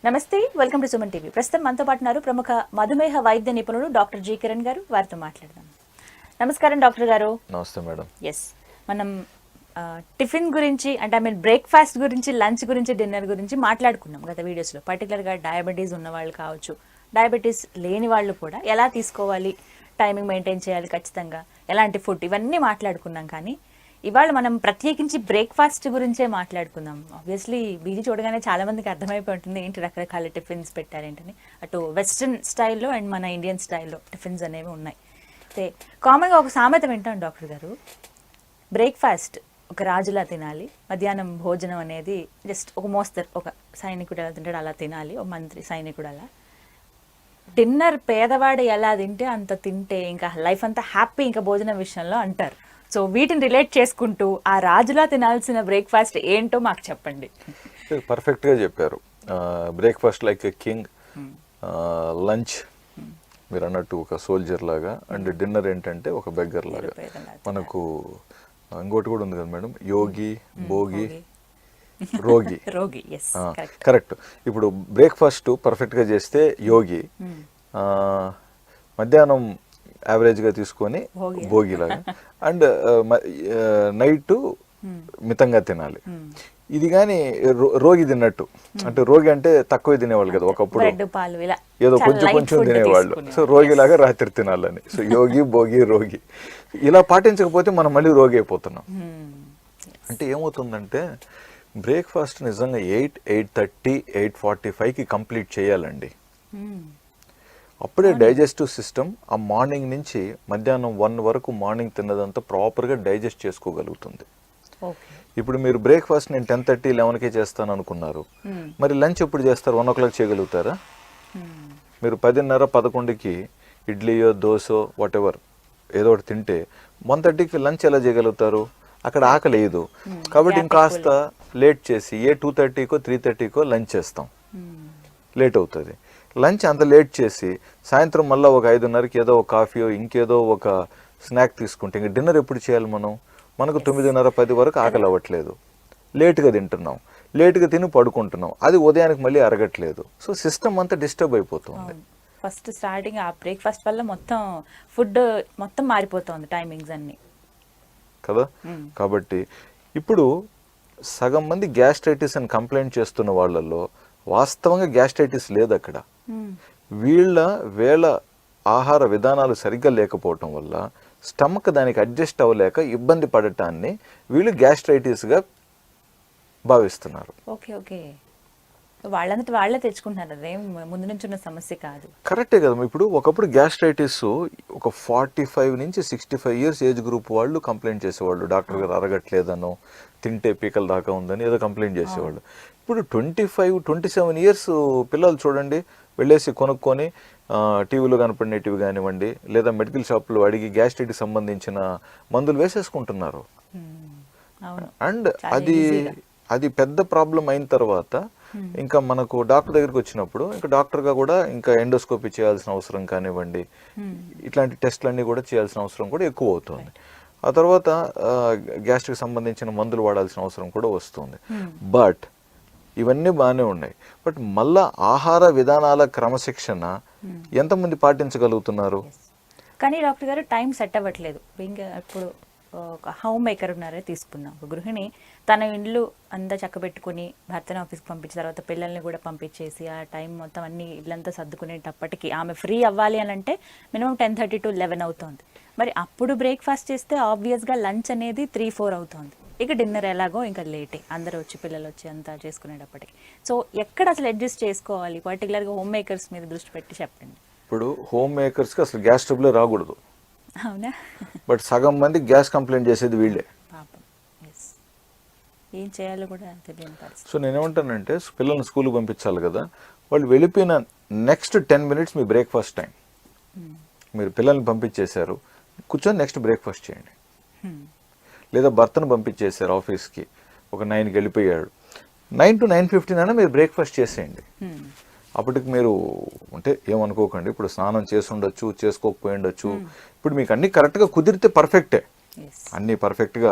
నమస్తే, welcome to Suman TV. ప్రస్తుతం మనతో పాటు ఉన్నారు ప్రముఖ మధుమేహ వైద్య నిపుణుడు డాక్టర్ జి కిరణ్ గారు. వారితో మాట్లాడదాం. నమస్కారం డాక్టర్ గారు. నమస్తే మేడం. ఎస్, మనం టిఫిన్ గురించి అంటే బ్రేక్ఫాస్ట్ గురించి, లంచ్ గురించి, డిన్నర్ గురించి మాట్లాడుకున్నాం గత వీడియోస్లో. పర్టికులర్గా డయాబెటీస్ ఉన్న వాళ్ళు కావచ్చు, డయాబెటీస్ లేని వాళ్ళు కూడా ఎలా తీసుకోవాలి, టైమింగ్ మెయింటైన్ చేయాలి ఖచ్చితంగా, ఎలాంటి ఫుడ్, ఇవన్నీ మాట్లాడుకున్నాం. కానీ ఇవాళ మనం ప్రత్యేకించి బ్రేక్ఫాస్ట్ గురించే మాట్లాడుకుందాం. ఆబ్వియస్లీ బీజీ చూడగానే చాలా మందికి అర్థమైపోయి ఉంటుంది ఏంటి రకరకాల టిఫిన్స్ పెట్టారేంటని. అటు వెస్ట్రన్ స్టైల్లో అండ్ మన ఇండియన్ స్టైల్లో టిఫిన్స్ అనేవి ఉన్నాయి. అయితే కామన్గా ఒక సామెత వింటాం డాక్టర్ గారు, బ్రేక్ఫాస్ట్ ఒక రాజులా తినాలి, మధ్యాహ్నం భోజనం అనేది జస్ట్ ఒక మోస్తరు, ఒక సైనికుడు ఎలా తింటాడు అలా తినాలి, ఒక మంత్రి సైనికుడు అలా. డిన్నర్ పేదవాడు ఎలా తింటే అంత తింటే ఇంకా లైఫ్ అంతా హ్యాపీ ఇంకా భోజనం విషయంలో అంటారు. సో వీటిని రిలేట్ చేసుకుంటూ ఆ రాజులా తినాల్సిన బ్రేక్ఫాస్ట్ ఏంటో మాకు చెప్పండి. పర్ఫెక్ట్గా చెప్పారు. Breakfast like a king, lunch మీరు అన్నట్టు ఒక సోల్జర్ లాగా, అండ్ డిన్నర్ ఏంటంటే ఒక బెగ్గర్ లాగా. మనకు ఇంకోటి కూడా ఉంది కదా మేడం, యోగి, భోగి, రోగి. రోగి, కరెక్ట్. ఇప్పుడు బ్రేక్ఫాస్ట్ పర్ఫెక్ట్గా చేస్తే యోగి, మధ్యాహ్నం యావరేజ్గా తీసుకొని భోగిలాగా, అండ్ నైట్ మితంగా తినాలి. ఇది కానీ రోగి తిన్నట్టు, అంటే రోగి అంటే తక్కువ తినేవాళ్ళు కదా ఒకప్పుడు, ఏదో కొంచెం కొంచెం తినేవాళ్ళు. సో రోగిలాగా రాత్రి తినాలని. సో యోగి, భోగి, రోగి ఇలా పాటించకపోతే మనం మళ్ళీ రోగి అయిపోతున్నాం. అంటే ఏమవుతుందంటే బ్రేక్ఫాస్ట్ నిజంగా 8:30, 8:45కి కంప్లీట్ చేయాలండి. అప్పుడే డైజెస్టివ్ సిస్టమ్ ఆ మార్నింగ్ నుంచి మధ్యాహ్నం 1 వరకు మార్నింగ్ తిన్నదంతా ప్రాపర్గా డైజెస్ట్ చేసుకోగలుగుతుంది. ఇప్పుడు మీరు బ్రేక్ఫాస్ట్ నేను 10:30, 11కే చేస్తాను అనుకున్నారు, మరి లంచ్ ఎప్పుడు చేస్తారు? 1 o'clock చేయగలుగుతారా? మీరు 10:30, 11కి ఇడ్లీయో, దోశో, వాటెవర్ ఏదో ఒకటి తింటే 1:30కి లంచ్ ఎలా చేయగలుగుతారు? అక్కడ ఆకలి లేదు. కాబట్టి ఇంకాస్త లేట్ చేసి 2:30కో 3:30కో లంచ్ చేస్తాం, లేట్ అవుతుంది. లంచ్ అంత లేట్ చేసి సాయంత్రం మళ్ళీ ఒక 5:30కి ఏదో ఒక కాఫీయో ఇంకేదో ఒక స్నాక్ తీసుకుంటే ఇంక డిన్నర్ ఎప్పుడు చేయాలి మనం? మనకు 9:30, 10 వరకు ఆకలి అవ్వట్లేదు, లేట్గా తింటున్నాం, లేట్గా తిని పడుకుంటున్నాం, అది ఉదయానికి మళ్ళీ అరగట్లేదు. సో సిస్టమ్ అంతా డిస్టర్బ్ అయిపోతుంది. ఫస్ట్ స్టార్టింగ్ ఆ బ్రేక్ఫాస్ట్ వల్ల మొత్తం ఫుడ్ మొత్తం మారిపోతుంది, టైమింగ్స్ అన్ని కదా. కాబట్టి ఇప్పుడు సగం మంది గ్యాస్ట్రైటిస్ అని కంప్లైంట్ చేస్తున్న వాళ్ళల్లో వాస్తవంగా గ్యాస్ట్రైటిస్ లేదు అక్కడ. వీళ్ళ ఆహార విధానాలు సరిగ్గా లేకపోవటం వల్ల స్టమక్ దానికి అడ్జస్ట్ అవ్వలేక ఇబ్బంది పడటాన్ని వీళ్ళు గ్యాస్ట్రైటిస్గా భావిస్తున్నారు. ఓకే ఓకే, వాళ్ళంతటి వాళ్ళే తెచ్చుకుంటున్నారు, అదేం ముందు నుంచి ఉన్న సమస్య కాదు. కరెక్టే కదా. ఇప్పుడు ఒకప్పుడు గ్యాస్ట్రైటిస్ ఒక 45 నుంచి 65 ఇయర్స్ ఏజ్ గ్రూప్ వాళ్ళు కంప్లైంట్ చేసేవాళ్ళు, డాక్టర్ గారు అరగట్లేదనో, తింటే పీకల దాకా ఉందని ఏదో కంప్లైంట్ చేసేవాళ్ళు. ఇప్పుడు 25, 27 ఇయర్స్ పిల్లలు చూడండి, వెళ్ళేసి కొనుక్కొని టీవీలో కనపడినవి కానివ్వండి, లేదా మెడికల్ షాప్లో అడిగి గ్యాస్ట్రైటిస్ సంబంధించిన మందులు వేసేసుకుంటున్నారు. అండ్ అది పెద్ద ప్రాబ్లం అయిన తర్వాత ఇంకా మనకు డాక్టర్ దగ్గరికి వచ్చినప్పుడు ఇంకా డాక్టర్గా కూడా ఇంకా ఎండోస్కోపీ చేయాల్సిన అవసరం కానివ్వండి, ఇట్లాంటి టెస్ట్లన్నీ కూడా చేయాల్సిన అవసరం కూడా ఎక్కువ అవుతుంది. ఆ తర్వాత గ్యాస్ట్రిక్ సంబంధించిన మందులు వాడాల్సిన అవసరం కూడా వస్తుంది. బట్ ఇవన్నీ బాగానే ఉన్నాయి. బట్ మళ్ళా ఆహార విధానాల క్రమశిక్షణ ఎంతమంది పాటించగలుగుతున్నారు? కానీ డాక్టర్ గారు టైం సెట్ అవ్వట్లేదు. ఇప్పుడు ఒక హోమ్ మేకర్ ఉన్నారే తీసుకున్నాం, ఒక గృహిణి తన ఇండ్లు అంతా చక్కబెట్టుకుని భర్తను ఆఫీస్కి పంపించిన తర్వాత పిల్లల్ని కూడా పంపించేసి ఆ టైం మొత్తం అన్ని ఇల్లంతా సర్దుకునేటప్పటికి ఆమె ఫ్రీ అవ్వాలి అని అంటే మినిమం 10:30 to 11 అవుతుంది. మరి అప్పుడు బ్రేక్ఫాస్ట్ చేస్తే ఆబ్వియస్గా లంచ్ అనేది 3-4 అవుతుంది. ఇక డిన్నర్ ఎలాగో ఇంకా లేటే, అందరూ వచ్చి పిల్లలు వచ్చి అంతా చేసుకునేటప్పటికి. సో ఎక్కడ అసలు అడ్జస్ట్ చేసుకోవాలి? పర్టికులర్గా హోమ్ మేకర్స్ మీద దృష్టి పెట్టి చెప్పండి. ఇప్పుడు హోమ్ మేకర్స్కి అసలు గ్యాస్ ట్రబుల్ రాకూడదు. అవునా? బట్ సగం మంది గ్యాస్ కంప్లైంట్ చేసేది వీళ్ళే. పాపం, ఏం చేయాలో కూడా తెలియని పరిస్థితి. సో నేనేమంటానంటే పిల్లల్ని స్కూల్కి పంపించాలి కదా, వాళ్ళు వెళ్ళిపోయిన నెక్స్ట్ 10 minutes మీ బ్రేక్ఫాస్ట్ టైం. మీరు పిల్లల్ని పంపించేశారు, కూర్చొని నెక్స్ట్ బ్రేక్ఫాస్ట్ చేయండి. లేదా భర్తను పంపించేశారు ఆఫీస్కి, ఒక 9కి వెళ్ళిపోయాడు, 9 to 9:15 అయినా మీరు బ్రేక్ఫాస్ట్ చేసేయండి. అప్పటికి మీరు అంటే ఏమనుకోకండి, ఇప్పుడు స్నానం చేసి ఉండొచ్చు, చేసుకోకపోయి ఉండొచ్చు. ఇప్పుడు మీకు అన్నీ కరెక్ట్గా కుదిరితే పర్ఫెక్టే, అన్నీ పర్ఫెక్ట్గా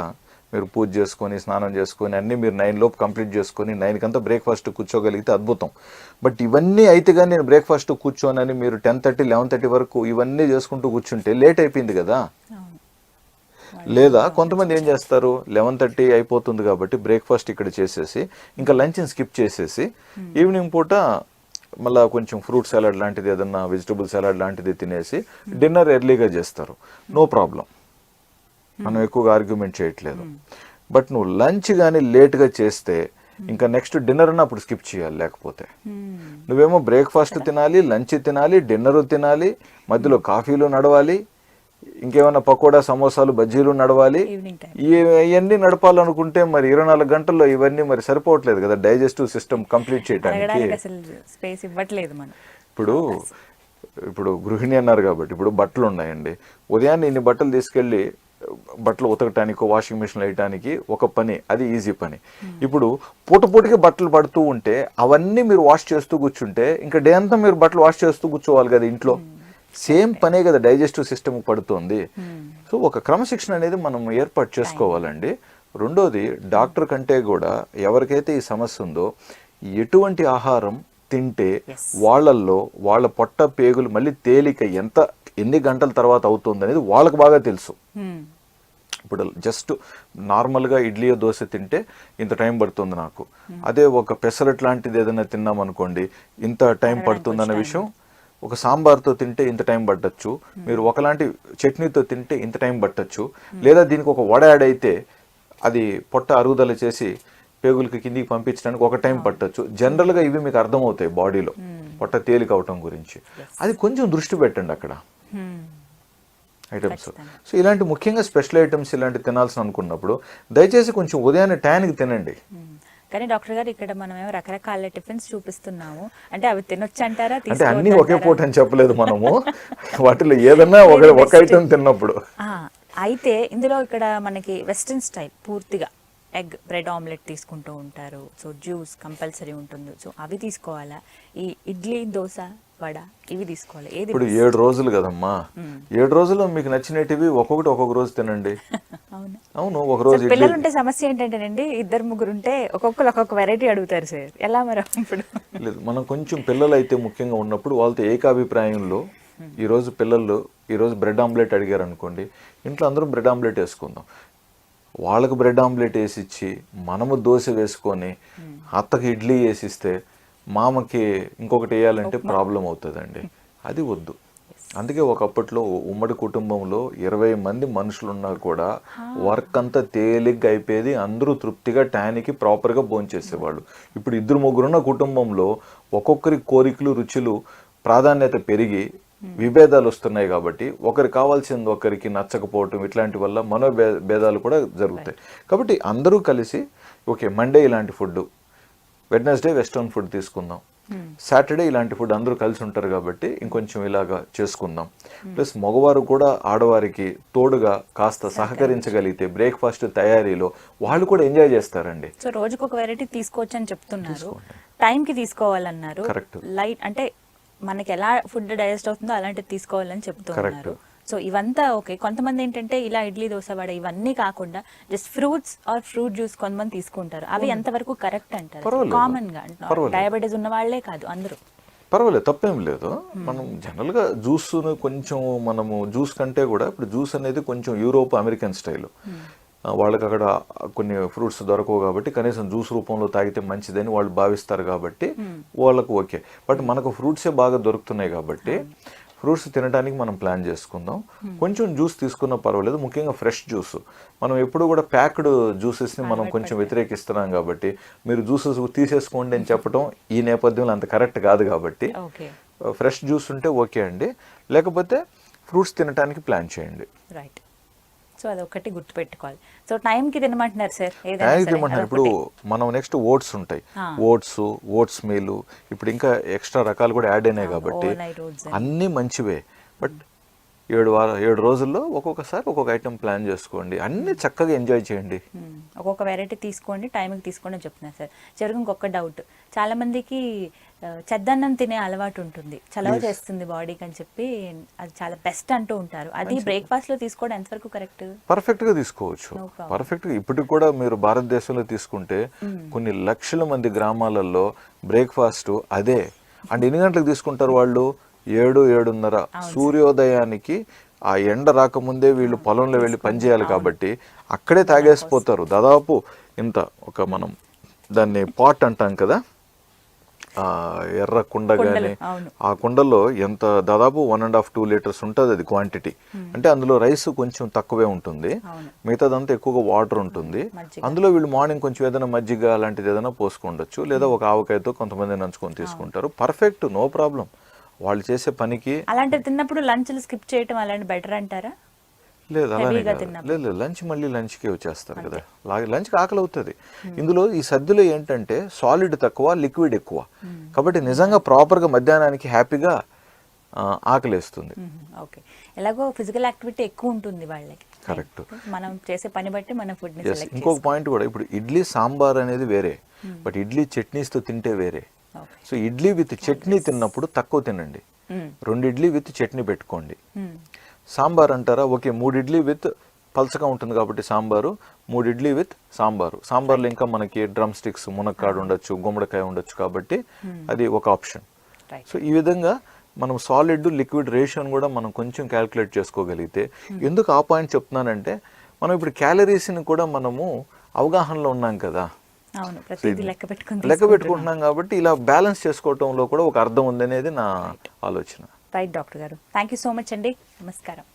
మీరు పూజ చేసుకొని స్నానం చేసుకొని అన్నీ మీరు 9 లోపు కంప్లీట్ చేసుకొని 9 కంతా బ్రేక్ఫాస్ట్ కూర్చోగలిగితే అద్భుతం. బట్ ఇవన్నీ అయితే కానీ నేను బ్రేక్ఫాస్ట్ కూర్చోనని మీరు 10:30 11:30 వరకు ఇవన్నీ చేసుకుంటూ కూర్చుంటే లేట్ అయిపోయింది కదా. లేదా కొంతమంది ఏం చేస్తారు, 11:30 అయిపోతుంది కాబట్టి బ్రేక్ఫాస్ట్ ఇక్కడ చేసేసి ఇంకా లంచ్ని స్కిప్ చేసేసి ఈవినింగ్ పూట మళ్ళీ కొంచెం ఫ్రూట్ సలాడ్ లాంటిది ఏదన్నా వెజిటబుల్ సలాడ్ లాంటిది తినేసి డిన్నర్ ఎర్లీగా చేస్తారు. నో ప్రాబ్లం, మనం ఎక్కువగా ఆర్గ్యుమెంట్ చేయట్లేదు. బట్ నువ్వు లంచ్ కానీ లేట్గా చేస్తే ఇంకా నెక్స్ట్ డిన్నర్ అన్న అప్పుడు స్కిప్ చేయాలి. లేకపోతే నువ్వేమో బ్రేక్ఫాస్ట్ తినాలి, లంచ్ తినాలి, డిన్నర్ తినాలి, మధ్యలో కాఫీలు నడవాలి, ఇంకేమైనా పకోడా సమోసాలు బజ్జీలు నడవాలి. ఇవన్నీ నడపాలనుకుంటే మరి 24 గంటల్లో ఇవన్నీ మరి సరిపోవట్లేదు కదా డైజెస్టివ్ సిస్టమ్ కంప్లీట్ చేయడానికి. ఇప్పుడు గృహిణి అన్నారు కాబట్టి ఇప్పుడు బట్టలు ఉన్నాయండి. ఉదయాన్నే ఇన్ని బట్టలు తీసుకెళ్ళి బట్టలు ఉతకటానికి వాషింగ్ మిషన్ వేయటానికి ఒక పని, అది ఈజీ పని. ఇప్పుడు పూటకి బట్టలు పడుతూ ఉంటే అవన్నీ మీరు వాష్ చేస్తూ కూర్చుంటే ఇంకా డే అంతా మీరు బట్టలు వాష్ చేస్తూ కూర్చోవాలి కదా ఇంట్లో. సేమ్ పనే కదా డైజెస్టివ్ సిస్టమ్ పడుతుంది. సో ఒక క్రమశిక్షణ అనేది మనం ఏర్పాటు చేసుకోవాలండి. రెండోది, డాక్టర్ కంటే కూడా ఎవరికైతే ఈ సమస్య ఉందో ఎటువంటి ఆహారం తింటే వాళ్ళల్లో వాళ్ళ పొట్ట పేగులు మళ్ళీ తేలిక ఎన్ని గంటల తర్వాత అవుతుంది అనేది వాళ్ళకు బాగా తెలుసు. ఇప్పుడు జస్ట్ నార్మల్గా ఇడ్లీ దోశ తింటే ఇంత టైం పడుతుంది నాకు, అదే ఒక పెసరట్ లాంటిది ఏదైనా తిన్నామనుకోండి ఇంత టైం పడుతుందన్న విషయం, ఒక సాంబార్తో తింటే ఇంత టైం పట్టచ్చు, మీరు ఒకలాంటి చట్నీతో తింటే ఇంత టైం పట్టచ్చు, లేదా దీనికి ఒక వడ యాడ్ అయితే అది పొట్ట అరుగుదల చేసి పేగులకి కిందికి పంపించడానికి ఒక టైం పట్టచ్చు. జనరల్గా ఇవి మీకు అర్థమవుతాయి బాడీలో పొట్ట తేలిక అవటం గురించి. అది కొంచెం దృష్టి పెట్టండి అక్కడ ఐటమ్స్. సో ఇలాంటి ముఖ్యంగా స్పెషల్ ఐటమ్స్ ఇలాంటి తినాల్సిన అనుకున్నప్పుడు దయచేసి కొంచెం ఉదయాన్నే టైంకి తినండి. కానీ డాక్టర్ గారు ఇక్కడ మనం ఏమో రకరకాల టిఫిన్స్ చూపిస్తున్నాము, అంటే అవి తినొచ్చు అంటారా? అంటే అన్ని ఒకే పూట అని చెప్పలేదు మనము, వాటిలో ఏదన్నా ఒక ఐటమ్ తిన్నప్పుడు. అయితే ఇందులో ఇక్కడ మనకి వెస్ట్రన్ స్టైల్ పూర్తిగా ఎగ్ బ్రెడ్ ఆమ్లెట్ తీసుకుంటూ ఉంటారు, సో జ్యూస్ కంపల్సరీ ఉంటుంది, సో అవి తీసుకోవాలా? ఈ ఇడ్లీ దోశ వడ ఇవి తీసుకోవాలి? ఏది ఇప్పుడు 7 రోజులు కదమ్మా, 7 రోజుల్లో మీకు నచ్చినటివి ఒక్కొక్క రోజు తినండి. అవును, ఒక రోజు పిల్లలు ఉంటే సమస్య ఏంటంటేనండి, 2-3 ఉంటే ఒక్కొక్కరు ఒక్కొక్క వెరైటీ అడుగుతారు సార్, ఎలా మరి? ఇప్పుడు లేదు, మనం కొంచెం పిల్లలు అయితే ముఖ్యంగా ఉన్నప్పుడు వాళ్ళతో ఏకాభిప్రాయంలో ఈరోజు బ్రెడ్ ఆమ్లెట్ అడిగారు అనుకోండి, ఇంట్లో అందరూ బ్రెడ్ ఆమ్లెట్ వేసుకుందాం. వాళ్ళకు బ్రెడ్ ఆమ్లెట్ వేసిచ్చి మనము దోశ వేసుకొని అత్తకి ఇడ్లీ వేసిస్తే మామకి ఇంకొకటి వేయాలంటే ప్రాబ్లం అవుతుందండి. అది వద్దు. అందుకే ఒకప్పట్లో ఉమ్మడి కుటుంబంలో 20 మంది మనుషులున్నా కూడా వర్క్ అంతా తేలిగ్గా అయిపోయేది, అందరూ తృప్తిగా టైంకి ప్రాపర్గా భోంచేసేవాళ్ళు. ఇప్పుడు 2-3 ఉన్న కుటుంబంలో ఒక్కొక్కరి కోరికలు రుచులు ప్రాధాన్యత పెరిగి విభేదాలు వస్తున్నాయి కాబట్టి ఒకరికి కావాల్సింది ఒకరికి నచ్చకపోవటం ఇట్లాంటి వల్ల మనోభేదాలు కూడా జరుగుతాయి. కాబట్టి అందరూ కలిసి ఓకే మండే ఇలాంటి ఫుడ్, వెడ్నెస్డే వెస్టర్న్ ఫుడ్ తీసుకుందాం, సాటర్డే ఇలాంటి ఫుడ్ అందరూ కలిసి ఉంటారు కాబట్టి ఇంకొంచెం ఇలాగా చేసుకుందాం. ప్లస్ మగవారు కూడా ఆడవారికి తోడుగా కాస్త సహకరించగలిగితే బ్రేక్ఫాస్ట్ తయారీలో వాళ్ళు కూడా ఎంజాయ్ చేస్తారండి. సో రోజుకొక వెరైటీ తీసుకోవచ్చు అని చెప్తున్నారు, టైంకి తీసుకోవాలన్నారు. కరెక్ట్. లైట్ అంటే మనకి ఎలా ఫుడ్ డైజెస్ట్ అవుతుందో అలాంటిది తీసుకోవాలని చెప్తున్నారు. సో ఇవంతా ఓకే. కొంతమంది ఏంటంటే ఇలా ఇడ్లీ దోశ వడ ఇవన్నీ కాకుండా just fruits or fruit juice కొంతమంది తీసుకుంటారు, అవి ఎంతవరకు కరెక్ట్ అంటారు? కామన్ గా డయాబెటీస్ ఉన్న వాళ్ళే కాదు అందరూ. పర్వాలేదు, తప్పేం లేదు. మనం జనరల్గా జ్యూస్ను కొంచెం మనము జ్యూస్ కంటే కూడా ఇప్పుడు జ్యూస్ అనేది కొంచెం యూరోప్ అమెరికన్ స్టైల్. వాళ్ళకి అక్కడ కొన్ని ఫ్రూట్స్ దొరకవు కాబట్టి కనీసం జ్యూస్ రూపంలో తాగితే మంచిదని వాళ్ళు భావిస్తారు కాబట్టి వాళ్ళకు ఓకే. బట్ మనకు ఫ్రూట్సే బాగా దొరుకుతున్నాయి కాబట్టి ఫ్రూట్స్ తినడానికి మనం ప్లాన్ చేసుకుందాం. కొంచెం జ్యూస్ తీసుకున్నా పర్వాలేదు, ముఖ్యంగా ఫ్రెష్ జ్యూస్. మనం ఎప్పుడు కూడా ప్యాక్డ్ జ్యూసెస్ని మనం కొంచెం వ్యతిరేకిస్తున్నాం కాబట్టి మీరు జ్యూసెస్ తీసేసుకోండి అని చెప్పడం ఈ నేపథ్యంలో అంత కరెక్ట్ కాదు కాబట్టి ఫ్రెష్ జ్యూస్ ఉంటే ఓకే అండి, లేకపోతే ఫ్రూట్స్ తినడానికి ప్లాన్ చేయండి. రైట్. సో అదొకటి గుర్తుపెట్టుకోవాలి. సో టైంకి తినమంటున్నారు సార్, ఇప్పుడు మనం నెక్స్ట్ ఓట్స్ ఉంటాయి, ఓట్స్ మీల్, ఇప్పుడు ఇంకా ఎక్స్ట్రా రకాలు కూడా యాడ్ అయినాయి కాబట్టి అన్నీ మంచివే. బట్ 7 రోజుల్లో ఒక్కొక్కసారి ఒక్కొక్క ఐటెం ప్లాన్ చేసుకోండి, అన్ని చక్కగా ఎంజాయ్ చేయండి. ఒక్కొక్క వెరైటీ తీసుకోండి, టైంకి తీసుకోండి అని చెప్తున్నారు సార్. చివరికి ఇంకొక డౌట్, చాలా మందికి చెద్దన్నం తినే అలవాటు ఉంటుంది, చలవ చేస్తుంది బాడీకి అని చెప్పి అది చాలా బెస్ట్ అంటూ ఉంటారు. అది బ్రేక్ఫాస్ట్ లో తీసుకోవడం ఎంతవరకు కరెక్ట్? పర్ఫెక్ట్ గా తీసుకోవచ్చు, పర్ఫెక్ట్ గా. ఇప్పటికి కూడా మీరు భారతదేశంలో తీసుకుంటే కొన్ని లక్షల మంది గ్రామాలలో బ్రేక్ఫాస్ట్ అదే. అండ్ ఎన్ని గంటలకు తీసుకుంటారు వాళ్ళు? 7-7:30 సూర్యోదయానికి. ఆ ఎండ రాకముందే వీళ్ళు పొలంలో వెళ్ళి పనిచేయాలి కాబట్టి అక్కడే తాగేసిపోతారు. దాదాపు ఇంత ఒక మనం దాన్ని పాట్ అంటాం కదా, ఎర్ర కుండ కానీ, ఆ కుండలో ఎంత దాదాపు 1.5-2 లీటర్స్ ఉంటుంది అది క్వాంటిటీ. అంటే అందులో రైస్ కొంచెం తక్కువే ఉంటుంది, మిగతాదంతా ఎక్కువగా వాటర్ ఉంటుంది. అందులో వీళ్ళు మార్నింగ్ కొంచెం ఏదైనా మజ్జిగ అలాంటిది ఏదైనా పోసుకోండొచ్చు, లేదా ఒక ఆవకాయతో కొంతమంది నంచుకొని తీసుకుంటారు. Perfect, no problem. వాళ్ళు చేసే పనికి అలాంటివి తిన్నప్పుడు లంచ్లు స్కిప్ చేయటం అలాంటి బెటర్ అంటారా? లేదు, అలానే లేదు. లంచ్ మళ్ళీ లంచ్కే వచ్చేస్తారు కదా, లంచ్కి ఆకలి అవుతుంది. ఇందులో ఈ సద్దిలో ఏంటంటే సాలిడ్ తక్కువ, లిక్విడ్ ఎక్కువ, కాబట్టి నిజంగా ప్రాపర్గా మధ్యాహ్నానికి హ్యాపీగా ఆకలిస్తుంది. ఓకే, ఎలాగో ఫిజికల్ యాక్టివిటీ ఎక్కువ ఉంటుంది వాళ్ళకి. కరెక్ట్. మనం చేసే పని బట్టి మన ఫుడ్ ని సెలెక్ట్. ఇంకొక పాయింట్ కూడా, ఇప్పుడు ఇడ్లీ సాంబార్ అనేది వేరే, బట్ ఇడ్లీ చట్నీస్తో తింటే వేరే. సో ఇడ్లీ విత్ చట్నీ తిన్నప్పుడు తక్కువ తినండి, 2 ఇడ్లీ విత్ చట్నీ పెట్టుకోండి. సాంబార్ అంటారా, ఓకే 3 ఇడ్లీ విత్ పల్చగా ఉంటుంది కాబట్టి సాంబారు, 3 ఇడ్లీ విత్ సాంబారు. సాంబార్లో ఇంకా మనకి డ్రమ్ స్టిక్స్, మునక్కాడు ఉండొచ్చు, గుమ్మడికాయ ఉండొచ్చు, కాబట్టి అది ఒక ఆప్షన్. సో ఈ విధంగా మనం సాలిడ్ లిక్విడ్ రేషియోని కూడా మనం కొంచెం క్యాలిక్యులేట్ చేసుకోగలిగితే, ఎందుకు ఆ పాయింట్ చెప్తున్నానంటే, మనం ఇప్పుడు క్యాలరీస్ని కూడా మనము అవగాహనలో ఉన్నాం కదా, లెక్క పెట్టుకుంటున్నాం కాబట్టి ఇలా బ్యాలెన్స్ చేసుకోవటంలో కూడా ఒక అర్థం ఉంది అనేది నా ఆలోచన. రైట్ డాక్టర్ గారు, థ్యాంక్ యూ సో మచ్ అండి, నమస్కారం.